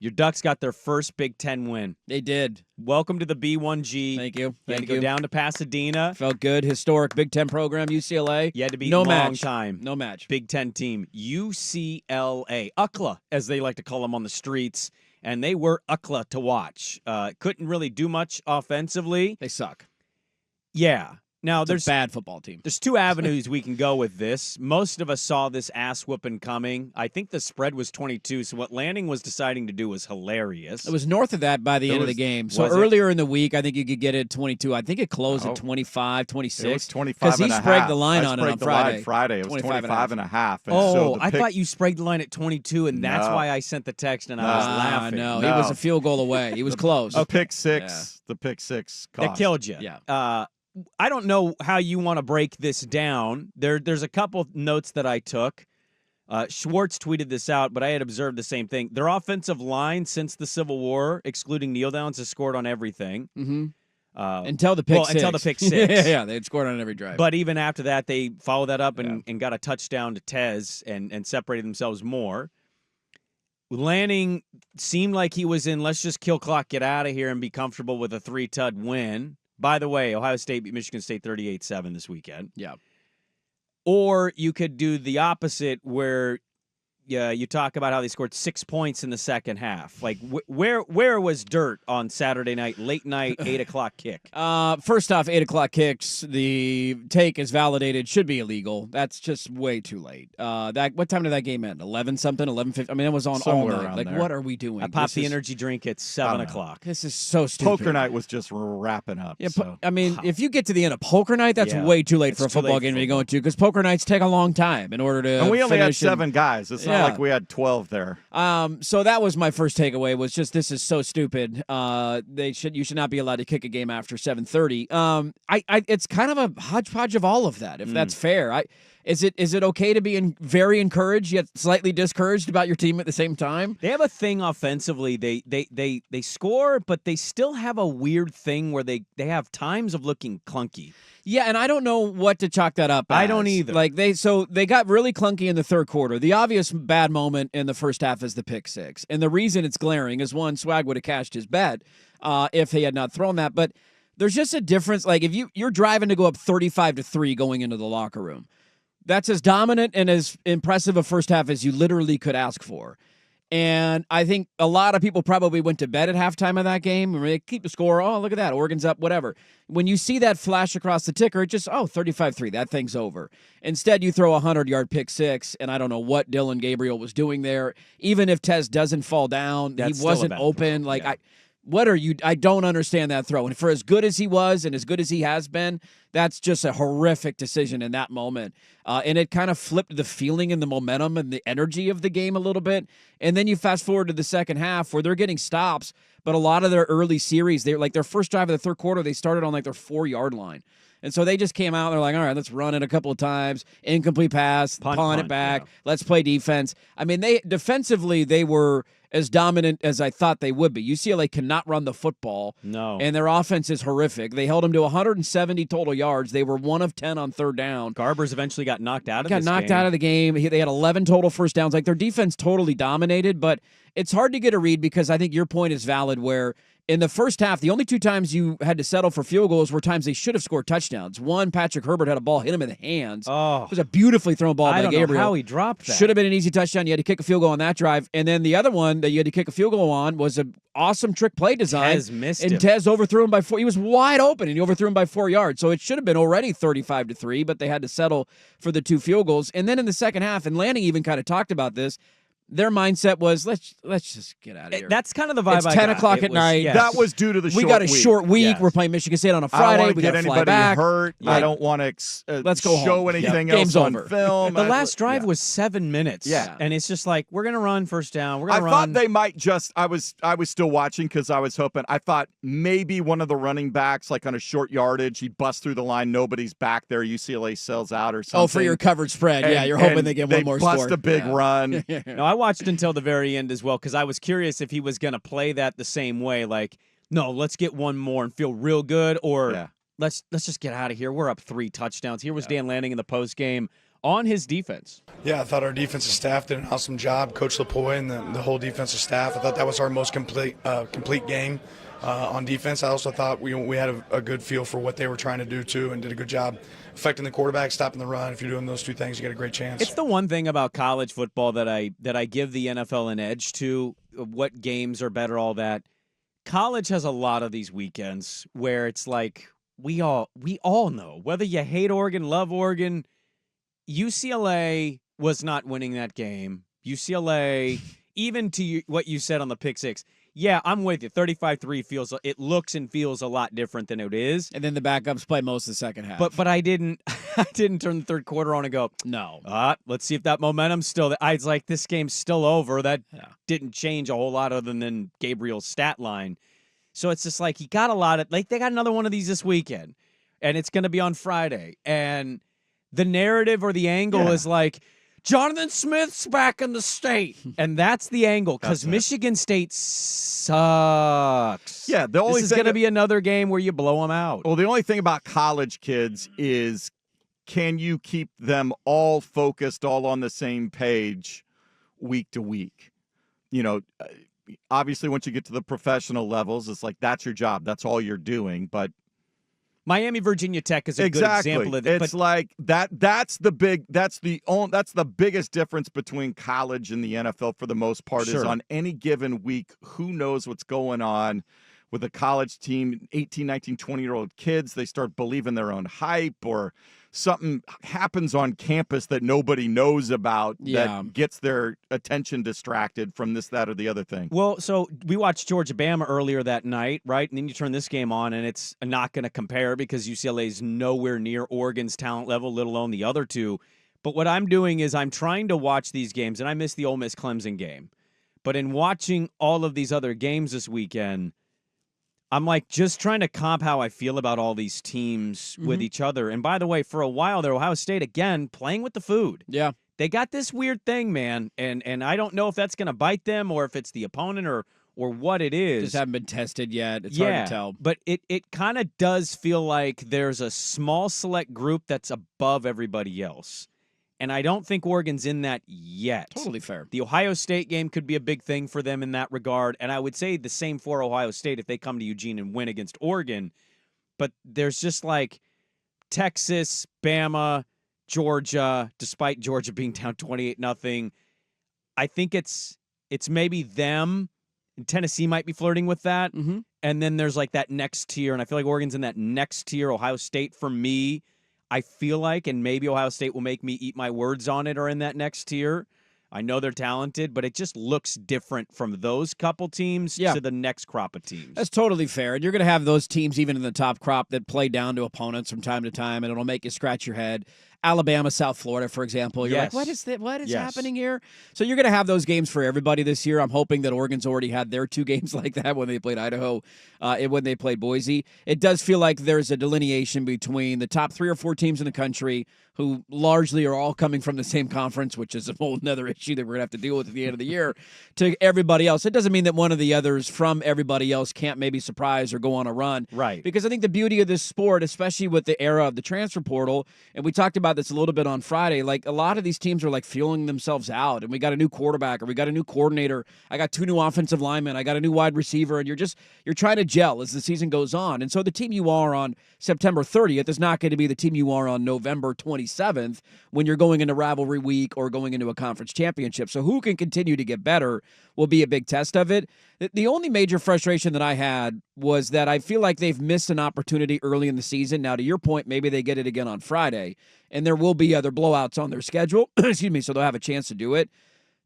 Your Ducks got their first Big Ten win. They did. Welcome to the B1G. Thank you. You had to go down to Pasadena. Felt good. Historic Big Ten program, UCLA. You had to beat no long match. time. No match. Big Ten team, UCLA. UCLA, as they like to call them on the streets. And they were UCLA to watch. Couldn't really do much offensively. They suck. Yeah. Now, There's a bad football team. There's two avenues we can go with this. Most of us saw this ass whooping coming. I think the spread was 22, so what Lanning was deciding to do was hilarious. It was north of that by the end of the game. So earlier in the week, I think you could get it at 22. I think it closed at 25, 26. It was 25 because and a he spragued half. the line on it on Friday. It was 25 and a half. And I thought you spragued the line at 22, and that's why I sent the text and I was laughing. No, he was a field goal away. He was close. The pick six. The pick six cost. That killed you. Yeah. I don't know how you want to break this down. There's a couple notes that I took. Schwartz tweeted this out, but I had observed the same thing. Their offensive line since the Civil War, excluding kneel downs, has scored on everything. Mm-hmm. Until the pick six. Until the pick six. Yeah, they had scored on every drive. But even after that, they followed that up and got a touchdown to Tez and separated themselves more. Lanning seemed like he was in, let's just kill clock, get out of here, and be comfortable with a 3-tud win. By the way, Ohio State beat Michigan State 38-7 this weekend. Yeah. Or you could do the opposite where you talk about how they scored 6 points in the second half. Like, where was dirt on Saturday night, late night, 8 o'clock kick? First off, 8 o'clock kicks, the take is validated, should be illegal. That's just way too late. What time did that game end? 11-something, 11:50? I mean, it was on Somewhere all night. Like, there. what are we doing? I popped the energy drink at 7 o'clock. This is so stupid. Poker night was just wrapping up. Yeah, I mean, if you get to the end of poker night, that's way too late for a football game to be going to, because poker nights take a long time in order to And we only had finish 7 guys. It's not like we had 12 there. So that was my first takeaway, was just, this is so stupid. You should not be allowed to kick a game after 7:30. It's kind of a hodgepodge of all of that, if that's fair. Is it okay to be very encouraged yet slightly discouraged about your team at the same time? They have a thing offensively. They score, but they still have a weird thing where they have times of looking clunky. Yeah, and I don't know what to chalk that up as. I don't either. Like they got really clunky in the third quarter. The obvious bad moment in the first half is the pick six. And the reason it's glaring is, one, Swag would have cashed his bet if he had not thrown that. But there's just a difference. Like, if you're driving to go up 35-3 going into the locker room, that's as dominant and as impressive a first half as you literally could ask for. And I think a lot of people probably went to bed at halftime of that game. And they keep the score. Oh, look at that. Oregon's up, whatever. When you see that flash across the ticker, it just, 35-3. That thing's over. Instead, you throw a 100-yard pick six, and I don't know what Dylan Gabriel was doing there. Even if Tez doesn't fall down, he wasn't open. Like, yeah. I don't understand that throw. And for as good as he was and as good as he has been, that's just a horrific decision in that moment. And it kind of flipped the feeling and the momentum and the energy of the game a little bit. And then you fast forward to the second half where they're getting stops, but a lot of their early series, they're like their first drive of the third quarter, they started on like their 4-yard line. And so they just came out and they're like, all right, let's run it a couple of times, incomplete pass, punt it back, let's play defense. I mean, defensively, they were as dominant as I thought they would be. UCLA cannot run the football. No. And their offense is horrific. They held them to 170 total yards. They were 1 of 10 on third down. Garbers eventually got knocked out of this game. Got knocked out of the game. They had 11 total first downs. Like, their defense totally dominated, but it's hard to get a read because I think your point is valid where in the first half, the only 2 times you had to settle for field goals were times they should have scored touchdowns. One, Patrick Herbert had a ball hit him in the hands. Oh. It was a beautifully thrown ball by Gabriel. I don't know how he dropped that. Should have been an easy touchdown. You had to kick a field goal on that drive. And then the other one that you had to kick a field goal on was an awesome trick play design. Tez missed him. And Tez overthrew him by 4. He was wide open, and he overthrew him by 4 yards. So it should have been already 35-3, but they had to settle for the 2 field goals. And then in the second half, and Lanning even kind of talked about this, their mindset was, let's just get out of here. That's kind of the vibe. It's 10 o'clock at night. Yes. That was due to the short week. We got a short week. Yes. We're playing Michigan State on a Friday. We got to fly back. Hurt. Like, I don't want to let's go show home. anything Game's else on over. film. The last drive was 7 minutes. Yeah. And it's just like, we're going to run first down. We're going to run. I thought they might just, I was still watching because I was hoping, I thought maybe one of the running backs, like on a short yardage, he busts through the line, nobody's back there, UCLA sells out or something. Oh, for your covered spread. Yeah, you're hoping they get one more score. They bust a big run. No, I watched until the very end as well because I was curious if he was going to play that the same way. Like, no, let's get one more and feel real good, or let's just get out of here. We're up 3 touchdowns. Here was Dan Lanning in the post game. on his defense. Yeah, I thought our defensive staff did an awesome job. Coach Lapoy and the whole defensive staff. I thought that was our most complete game on defense. I also thought we had a good feel for what they were trying to do too, and did a good job affecting the quarterback, stopping the run. If you're doing those two things, you get a great chance. It's the one thing about college football that I give the NFL an edge to. What games are better, all that. College has a lot of these weekends where it's like we all know, whether you hate Oregon, love Oregon, UCLA was not winning that game. UCLA, even to what you said on the pick six, yeah, I'm with you. 35-3 it looks and feels a lot different than it is. And then the backups play most of the second half. But I didn't turn the third quarter on and go, no. Let's see if that momentum's still there. I was like, this game's still over. That didn't change a whole lot other than Gabriel's stat line. So it's just like he got a lot of, like, they got another one of these this weekend, and it's going to be on Friday. And the narrative or the angle is like, Jonathan Smith's back in the state. And that's the angle, because Michigan State sucks. Yeah, the only this is going to be another game where you blow them out. Well, the only thing about college kids is, can you keep them all focused, all on the same page week to week? You know, obviously once you get to the professional levels, it's like that's your job. That's all you're doing. But Miami, Virginia Tech is a good example of it. It's like that. That's the biggest difference between college and the NFL for the most part. Is on any given week, who knows what's going on with a college team, 18, 19, 20-year-old kids. They start believing their own hype, or something happens on campus that nobody knows about that gets their attention distracted from this, that, or the other thing. Well, so we watched Georgia-Bama earlier that night, right? And then you turn this game on, and it's not going to compare because UCLA's nowhere near Oregon's talent level, let alone the other two. But what I'm doing is I'm trying to watch these games, and I missed the Ole Miss-Clemson game. But in watching all of these other games this weekend, I'm like just trying to comp how I feel about all these teams with each other. And by the way, for a while there, Ohio State, again, playing with the food. Yeah. They got this weird thing, man. And I don't know if that's going to bite them or if it's the opponent or what it is. Just haven't been tested yet. It's hard to tell. But it kind of does feel like there's a small select group that's above everybody else. And I don't think Oregon's in that yet. Totally fair. The Ohio State game could be a big thing for them in that regard. And I would say the same for Ohio State if they come to Eugene and win against Oregon. But there's just like Texas, Bama, Georgia, despite Georgia being down 28-0. I think it's maybe them. And Tennessee might be flirting with that. Mm-hmm. And then there's like that next tier. And I feel like Oregon's in that next tier. Ohio State, for me, I feel like, and maybe Ohio State will make me eat my words on it, are in that next tier. I know they're talented, but it just looks different from those couple teams to the next crop of teams. That's totally fair. And you're going to have those teams even in the top crop that play down to opponents from time to time, and it'll make you scratch your head. Alabama, South Florida, for example. You're like, what is happening here? So you're going to have those games for everybody this year. I'm hoping that Oregon's already had their two games like that when they played Idaho and when they played Boise. It does feel like there's a delineation between the top 3 or 4 teams in the country who largely are all coming from the same conference, which is a whole other issue that we're going to have to deal with at the end of the year, to everybody else. It doesn't mean that one of the others from everybody else can't maybe surprise or go on a run. Right. Because I think the beauty of this sport, especially with the era of the transfer portal, and we talked about this a little bit on Friday, like a lot of these teams are like feeling themselves out, and we got a new quarterback, or we got a new coordinator, I got 2 new offensive linemen, I got a new wide receiver, and you're trying to gel as the season goes on. And so the team you are on September 30th is not going to be the team you are on November 27th when you're going into rivalry week or going into a conference championship. So who can continue to get better will be a big test of it. The only major frustration that I had was that I feel like they've missed an opportunity early in the season. Now, to your point, maybe they get it again on Friday, and there will be other blowouts on their schedule, excuse me, so they'll have a chance to do it.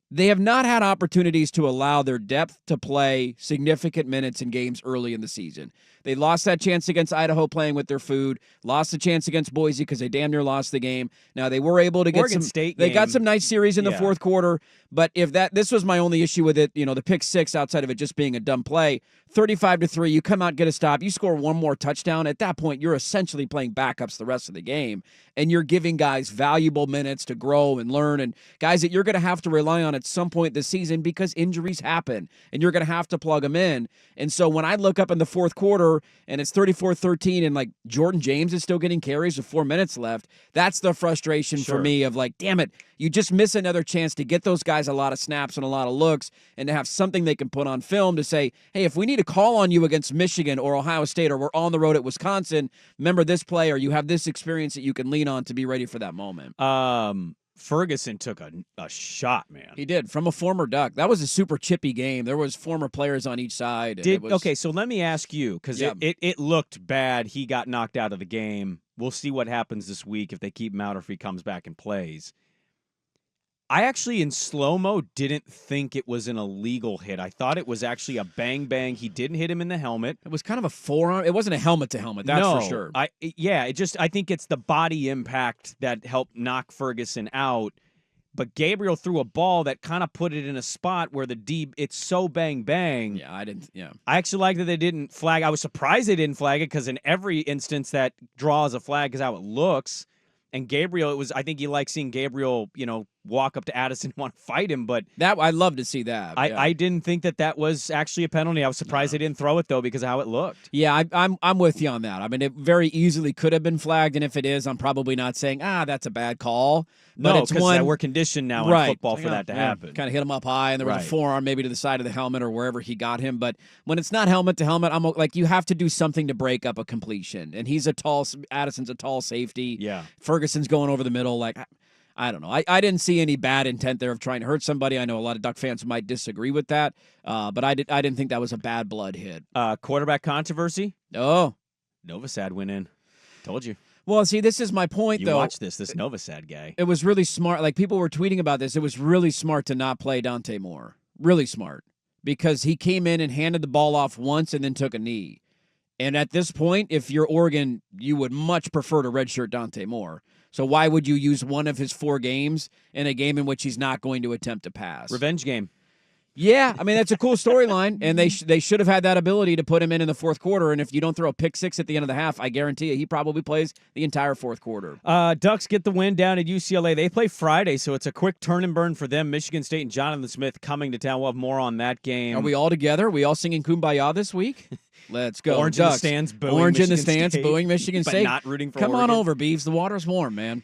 They have not had opportunities to allow their depth to play significant minutes in games early in the season. They lost that chance against Idaho playing with their food, lost the chance against Boise because they damn near lost the game. Now, they were able to get Oregon State they game. got some nice series in the fourth quarter, but this was my only issue with it, the pick six outside of it just being a dumb play. 35-3, you come out, get a stop, you score one more touchdown. At that point, you're essentially playing backups the rest of the game, and you're giving guys valuable minutes to grow and learn, and guys that you're going to have to rely on at at some point this season because injuries happen, and you're going to have to plug them in. And so when I look up in the fourth quarter and it's 34-13 and, like, Jordan James is still getting carries with 4 minutes left, that's the frustration for me of, like, damn it, you just miss another chance to get those guys a lot of snaps and a lot of looks and to have something they can put on film to say, hey, if we need to call on you against Michigan or Ohio State or we're on the road at Wisconsin, remember this play or you have this experience that you can lean on to be ready for that moment. Ferguson took a shot, man. He did, from a former Duck. That was a super chippy game. There was former players on each side. Okay, so let me ask you, because it looked bad. He got knocked out of the game. We'll see what happens this week if they keep him out or if he comes back and plays. I actually, in slow-mo, didn't think it was an illegal hit. I thought it was actually a bang-bang. He didn't hit him in the helmet. It was kind of a forearm. It wasn't a helmet-to-helmet, that's for sure. I think it's the body impact that helped knock Ferguson out. But Gabriel threw a ball that kind of put it in a spot where it's so bang-bang. I actually like that they didn't flag. I was surprised they didn't flag it because in every instance that draws a flag is how it looks. And Gabriel, I think you like seeing Gabriel, walk up to Addison and want to fight him, but I'd love to see that. I didn't think that was actually a penalty. I was surprised they didn't throw it though because of how it looked. Yeah, I'm with you on that. I mean, it very easily could have been flagged, and if it is, I'm probably not saying that's a bad call. But it's because we're conditioned now in football for that to happen. Kind of hit him up high, and there was a forearm maybe to the side of the helmet or wherever he got him. But when it's not helmet to helmet, I'm like, you have to do something to break up a completion. And Addison's a tall safety. Yeah, Ferguson's going over the middle. Like, I don't know. I didn't see any bad intent there of trying to hurt somebody. I know a lot of Duck fans might disagree with that, but I didn't think that was a bad blood hit. Quarterback controversy? Oh. Novosad went in. Told you. Well, see, this is my point, though. You watch this Novosad guy. It was really smart. Like, people were tweeting about this. It was really smart to not play Dante Moore. Really smart. Because he came in and handed the ball off once and then took a knee. And at this point, if you're Oregon, you would much prefer to redshirt Dante Moore. So why would you use one of his 4 games in a game in which he's not going to attempt to pass? Revenge game. Yeah, I mean, that's a cool storyline, and they should have had that ability to put him in the fourth quarter, and if you don't throw a pick six at the end of the half, I guarantee you he probably plays the entire fourth quarter. Ducks get the win down at UCLA. They play Friday, so it's a quick turn and burn for them. Michigan State and Jonathan Smith coming to town. We'll have more on that game. Are we all together? Are we all singing Kumbaya this week? Let's go. Orange Ducks. in the stands, booing Orange Michigan in the stands, State, booing Michigan State. But not rooting for Come Oregon. on over, Beavs. The water's warm, man.